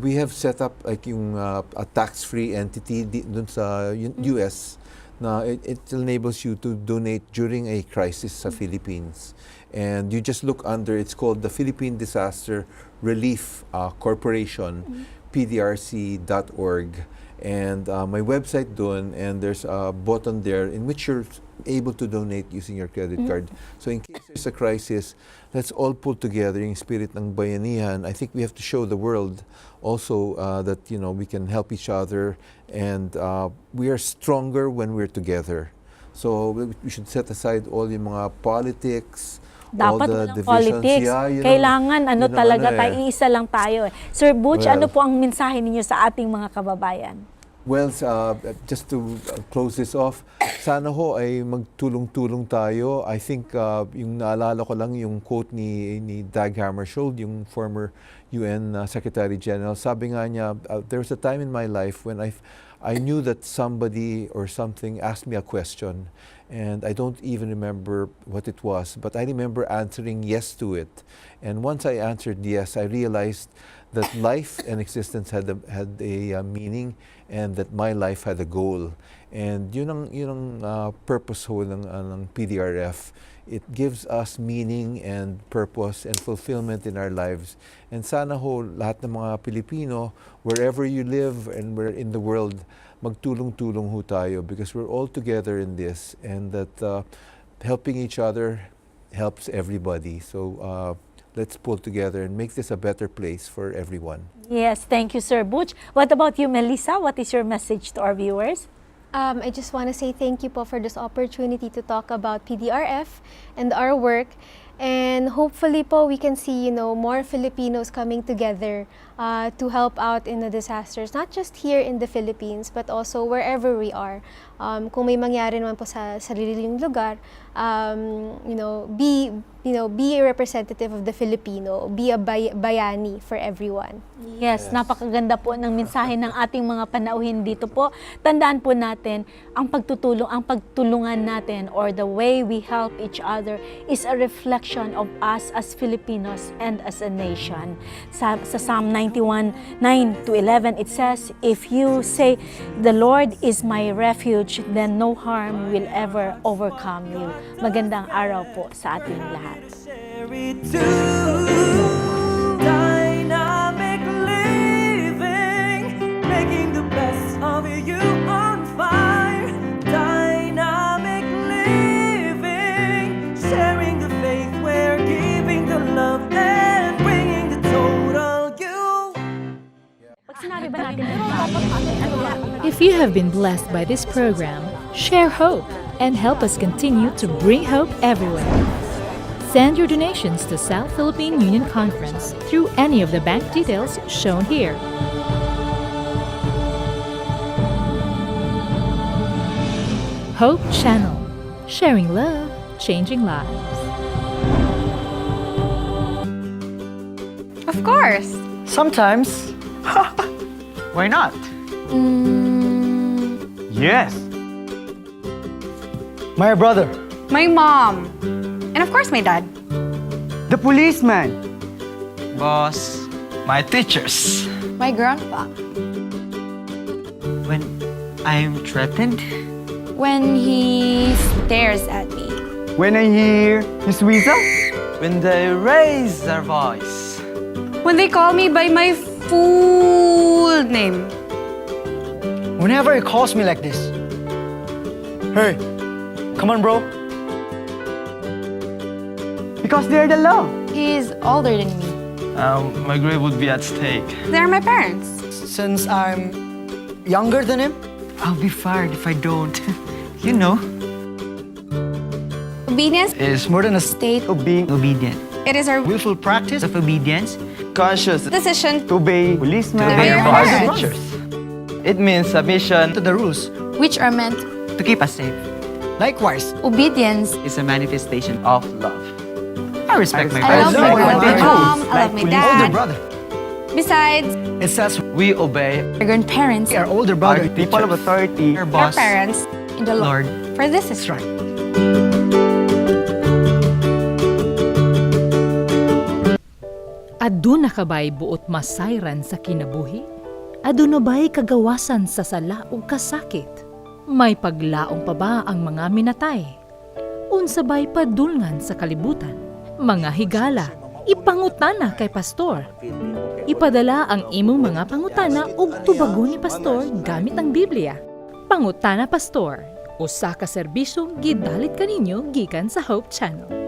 we have set up like yung a tax-free entity dun sa US na it enables you to donate during a crisis sa Philippines. And you just look under, it's called the Philippine Disaster Relief Corporation, pdrc.org. And my website doon, and there's a button there in which you're able to donate using your credit card. So in case there's a crisis, let's all pull together yung spirit ng bayanihan. I think we have to show the world also that we can help each other, and we are stronger when we're together. So we should set aside all yung mga politics, all Dapat the walang divisions. politics. Yeah, Kailangan talaga tayo, iisa lang tayo. Sir Butch, Well, ano po ang mensahe ninyo sa ating mga kababayan? Well, just to close this off, sana ho ay magtulong-tulong tayo. I think yung naalala ko lang yung quote ni Dag Hammarskjöld, yung former UN Secretary General. Sabi nga niya, there was a time in my life when I knew that somebody or something asked me a question, and I don't even remember what it was, but I remember answering yes to it. And once I answered yes, I realized that life and existence had a meaning, and that my life had a goal. And yun ang purpose ho ng PDRF. It gives us meaning and purpose and fulfillment in our lives. And sana ho lahat ng mga Pilipino, wherever you live and where in the world, magtulong-tulong ho tayo, because we're all together in this, and that helping each other helps everybody. So let's pull together and make this a better place for everyone. Yes, thank you, Sir Butch. What about you, Melissa? What is your message to our viewers? I just want to say thank you po for this opportunity to talk about PDRF and our work. And hopefully po we can see, more Filipinos coming together to help out in the disasters, not just here in the Philippines, but also wherever we are. Kung may mangyari naman po sa sariling lugar, be a representative of the Filipino, be a bayani for everyone. Yes, napakaganda po ng mensahe ng ating mga panauhin dito po. Tandaan po natin, ang pagtulungan natin, or the way we help each other, is a reflection of us as Filipinos and as a nation. Sa Psalm 91:9-11, it says, "If you say, the Lord is my refuge, then no harm will ever overcome you." Magandang araw po sa ating lahat. Dynamic living, making the best of you on fire. Dynamic living, sharing the faith, we're giving the love and bringing the total you. If you have been blessed by this program, share hope and help us continue to bring hope everywhere. Send your donations to South Philippine Union Conference through any of the bank details shown here. Hope Channel, sharing love, changing lives. Of course. Sometimes. Why not? Yes. My brother. My mom. And of course, my dad. The policeman. Boss. My teachers. My grandpa. When I'm threatened. When he stares at me. When I hear his whistle. When they raise their voice. When they call me by my full name. Whenever he calls me like this. Hey, come on, bro. Because they're the law. He's older than me. My grade would be at stake. They're my parents. Since I'm younger than him, I'll be fired if I don't. You know. Obedience It's more than a state of being obedient. it is our Willful practice of obedience. Conscious decision To obey policemen. To obey your and parents. teachers. it means submission To the rules. which are meant. To keep us safe. Likewise, Obedience. is a manifestation of love. I respect my I love my mom. I love my older dad. brother. Besides, It says We obey our grandparents, our older brother, our people of authority, our our boss, parents, in the Lord. For this is That's right. Aduna kabay buot masayran sa kinabuhi? Aduna ba'y kagawasan sa sala o kasakit? May paglaong pa ba ang mga minatay? Unsa ba'y padulngan sa kalibutan? Mga higala, ipangutana kay pastor. Ipadala ang imong mga pangutana ug tubagon ni pastor gamit ang Biblia. Pangutana Pastor, usa ka serbisyong gidalit kaninyo gikan sa Hope Channel.